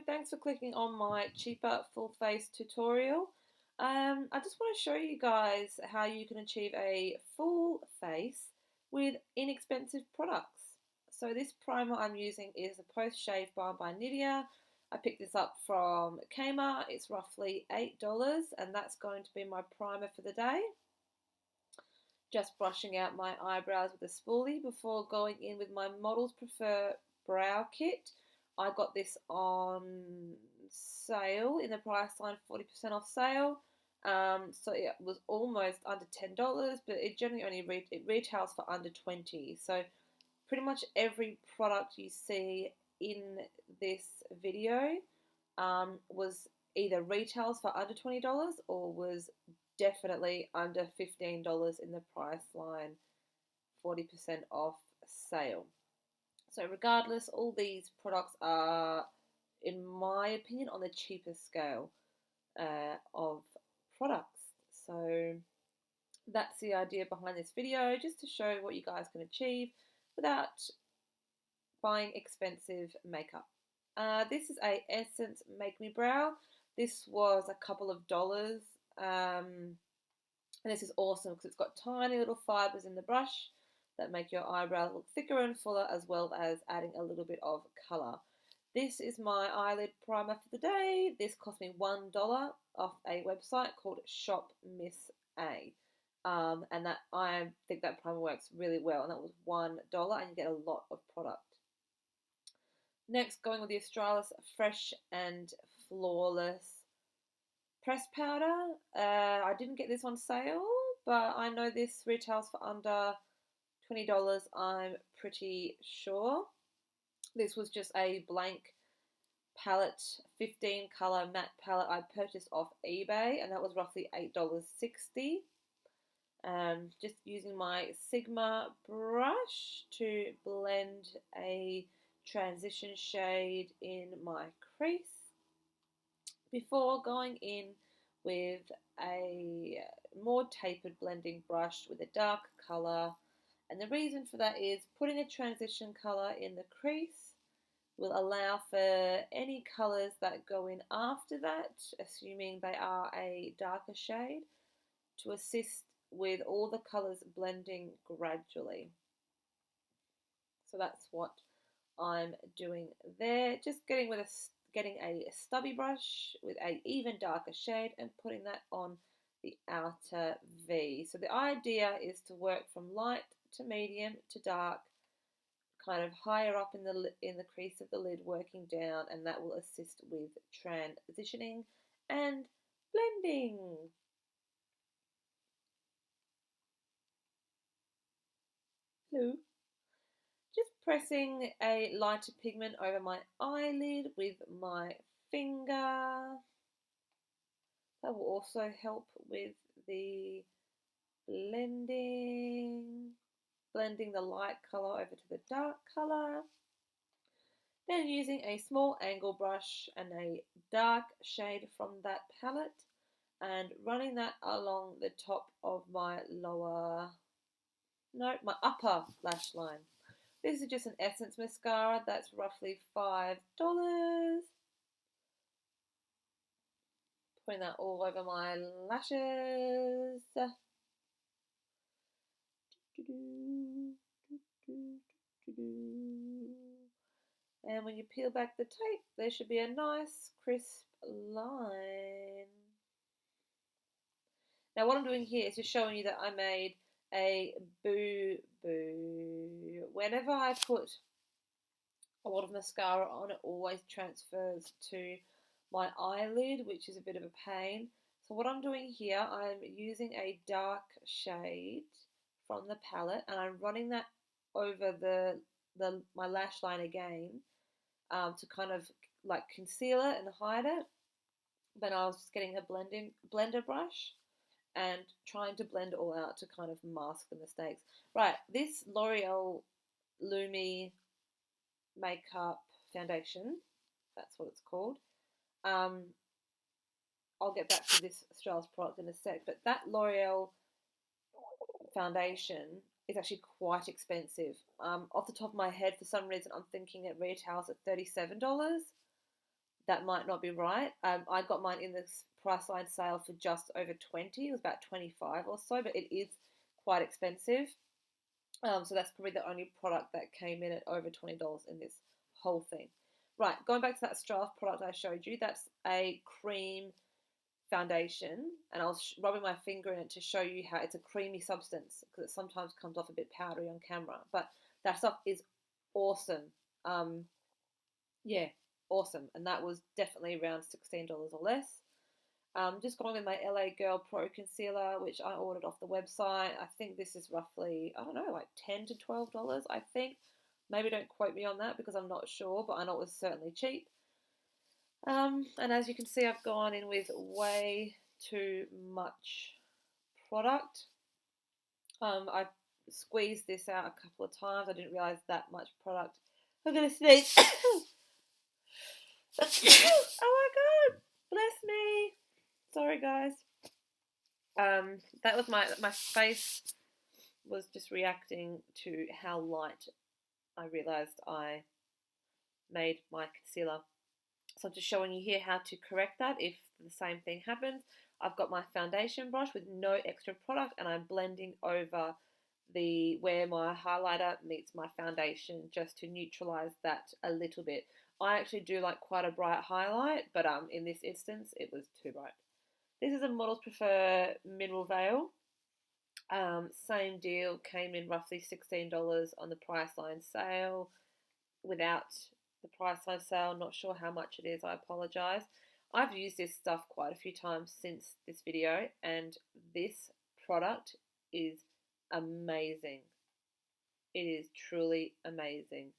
thanks for clicking on my cheaper full face tutorial. I just want to show you guys how you can achieve a full face with inexpensive products. So this primer I'm using is a Post Shave Bar by Nivea. I picked this up from Kmart. It's roughly $8 and that's going to be my primer for the day. Just brushing out my eyebrows with a spoolie before going in with my Models Prefer brow kit. I got this on sale in the price line 40% off sale. So it was almost under $10, but it generally only it retails for under $20. So pretty much every product you see in this video was either retails for under $20 or was definitely under $15 in the price line 40% off sale. So regardless, all these products are, in my opinion, on the cheaper scale of products. So that's the idea behind this video, just to show what you guys can achieve without buying expensive makeup. This is a Essence Make Me Brow. This was a couple of dollars. And this is awesome because it's got tiny little fibers in the brush that make your eyebrows look thicker and fuller, as well as adding a little bit of colour. This is my eyelid primer for the day. This cost me $1 off a website called Shop Miss A. And that I think that primer works really well, and that was $1 and you get a lot of product. Next, going with the Australis Fresh and Flawless press powder. I didn't get this on sale, but I know this retails for under $20, I'm pretty sure. This was just a blank palette, 15 colour matte palette I purchased off eBay, and that was roughly $8.60. Just using my Sigma brush to blend a transition shade in my crease before going in with a more tapered blending brush with a dark colour. And the reason for that is putting a transition colour in the crease will allow for any colours that go in after that, assuming they are a darker shade, to assist with all the colours blending gradually. So that's what I'm doing there. Just getting a stubby brush with an even darker shade and putting that on the outer V. So the idea is to work from light to medium to dark, kind of higher up in the crease of the lid, working down, and that will assist with transitioning and blending. Hello. Just pressing a lighter pigment over my eyelid with my finger. That will also help with the blending the light colour over to the dark colour. Then using a small angle brush and a dark shade from that palette and running that along the top of my my upper lash line. This is just an Essence mascara that's roughly $5. Putting that all over my lashes. And when you peel back the tape, there should be a nice crisp line. Now what I'm doing here is just showing you that I made a boo-boo. Whenever I put a lot of mascara on, it always transfers to my eyelid, which is a bit of a pain. So what I'm doing here, I'm using a dark shade from the palette and I'm running that over my lash line again to kind of like conceal it and hide it. Then I was just getting a blender brush and trying to blend it all out to kind of mask the mistakes. Right, this L'Oreal Lumi Makeup Foundation, that's what it's called. I'll get back to this Australis product in a sec, but that L'Oreal foundation is actually quite expensive. Off the top of my head, for some reason, I'm thinking it retails at $37. that might not be right. I got mine in this Priceline sale for just over 20. It was about 25 or so, but it is quite expensive. So that's probably the only product that came in at over $20 in this whole thing. Right, going back to that Strath product I showed you, that's a cream foundation, and I was rubbing my finger in it to show you how it's a creamy substance, because it sometimes comes off a bit powdery on camera, but that stuff is awesome. Um, yeah, awesome, and that was definitely around $16 or less. Just going with my LA Girl Pro Concealer, which I ordered off the website. I think this is roughly, I don't know, like $10 to $12, I think. Maybe don't quote me on that because I'm not sure, but I know it was certainly cheap. And as you can see, I've gone in with way too much product. I squeezed this out a couple of times. I didn't realize that much product. I'm going to sneeze. Oh my god, bless me. Sorry, guys. That was my face was just reacting to how light I realized I made my concealer. So I'm just showing you here how to correct that if the same thing happens. I've got my foundation brush with no extra product, and I'm blending over where my highlighter meets my foundation just to neutralize that a little bit. I actually do like quite a bright highlight, but in this instance it was too bright. This is a Models Prefer Mineral Veil. Same deal, came in roughly $16 on the Priceline sale. Without the Priceline sale, not sure how much it is, I apologise. I've used this stuff quite a few times since this video, and this product is amazing. It is truly amazing.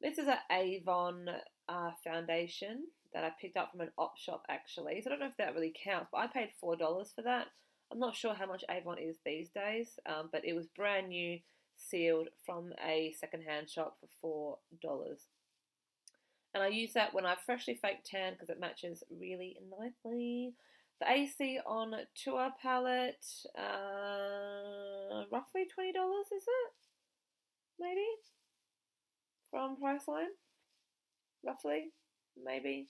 This is an Avon foundation that I picked up from an op shop actually. So I don't know if that really counts, but I paid $4 for that. I'm not sure how much Avon is these days, but it was brand new, sealed from a secondhand shop for $4. And I use that when I freshly faked tan because it matches really nicely. The AC on Tour palette, roughly $20, is it? Maybe? From Priceline? Roughly? Maybe?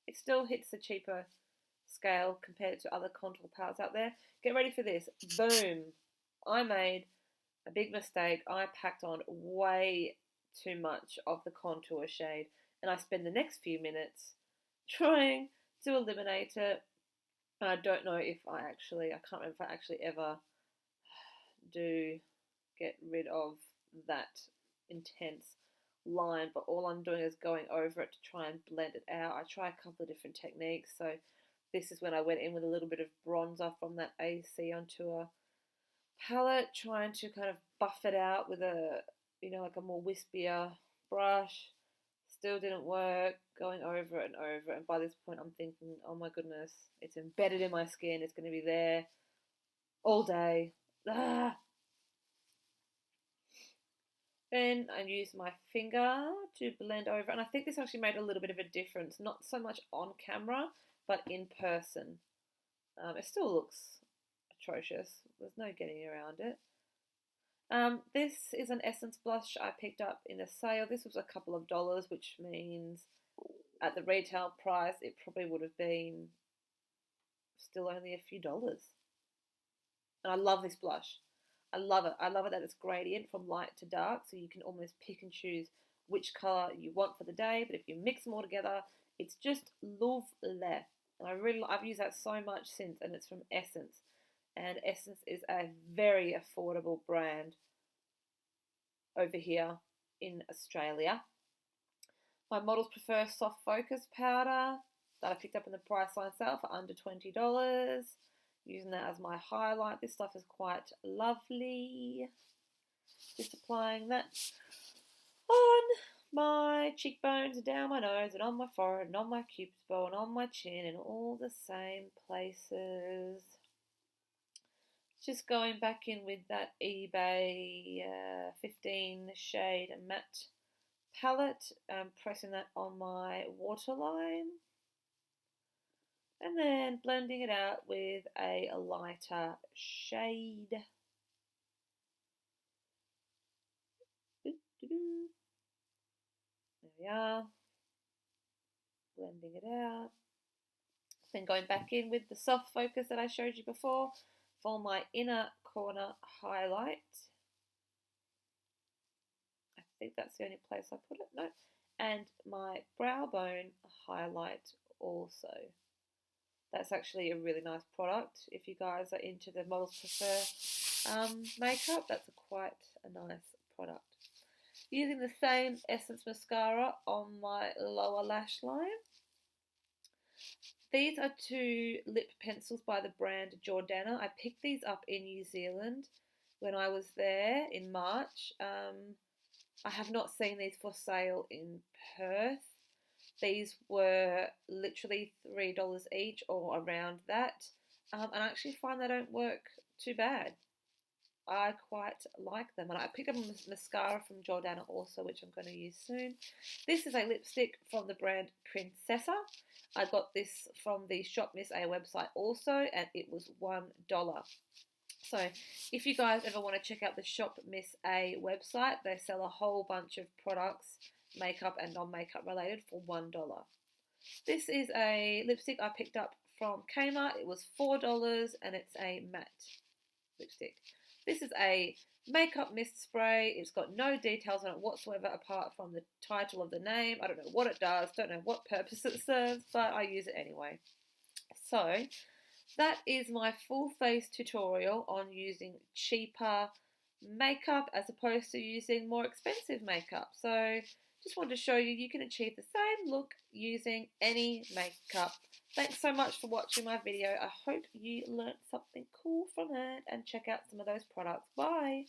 It still hits the cheaper scale compared to other contour palettes out there. Get ready for this. Boom! I made a big mistake. I packed on way too much of the contour shade, and I spend the next few minutes trying to eliminate it. And I don't know if I can't remember if I actually ever do get rid of that intense line, but all I'm doing is going over it to try and blend it out. I try a couple of different techniques, so this is when I went in with a little bit of bronzer from that AC on Tour palette, trying to kind of buff it out with like a more wispier brush. Still didn't work, going over it and over it, and by this point I'm thinking, oh my goodness, it's embedded in my skin, it's going to be there all day. Ah! Then I used my finger to blend over, and I think this actually made a little bit of a difference, not so much on camera, but in person. It still looks atrocious, there's no getting around it. This is an Essence blush I picked up in a sale. This was a couple of dollars, which means at the retail price it probably would have been still only a few dollars. And I love this blush. I love it. I love it that it's gradient from light to dark, so you can almost pick and choose which colour you want for the day. But if you mix them all together, it's just lovely. And I've used that so much since, and it's from Essence. And Essence is a very affordable brand over here in Australia. My Models Prefer Soft Focus powder that I picked up in the Priceline sale for under $20. Using that as my highlight. This stuff is quite lovely. Just applying that on my cheekbones, down my nose, and on my forehead, and on my cupid's bow, and on my chin, and all the same places. Just going back in with that eBay 15 shade matte palette, pressing that on my waterline. And then blending it out with a lighter shade. There we are. Blend blending it out. Then going back in with the soft focus that I showed you before for my inner corner highlight. I think that's the only place I put it. No. And my brow bone highlight also. That's actually a really nice product. If you guys are into the Models Prefer makeup, that's quite a nice product. Using the same Essence mascara on my lower lash line. These are two lip pencils by the brand Jordana. I picked these up in New Zealand when I was there in March. I have not seen these for sale in Perth. These were literally $3 each or around that. And I actually find they don't work too bad. I quite like them. And I picked up a mascara from Jordana also, which I'm going to use soon. This is a lipstick from the brand Princessa. I got this from the Shop Miss A website also, and it was $1. So if you guys ever want to check out the Shop Miss A website, they sell a whole bunch of products, makeup and non-makeup related, for $1. This is a lipstick I picked up from Kmart. It was $4 and it's a matte lipstick. This is a makeup mist spray. It's got no details on it whatsoever apart from the title of the name. I don't know what it does, don't know what purpose it serves, but I use it anyway. So that is my full face tutorial on using cheaper makeup as opposed to using more expensive makeup. So just wanted to show you can achieve the same look using any makeup. Thanks so much for watching my video. I hope you learned something cool from it and check out some of those products. Bye!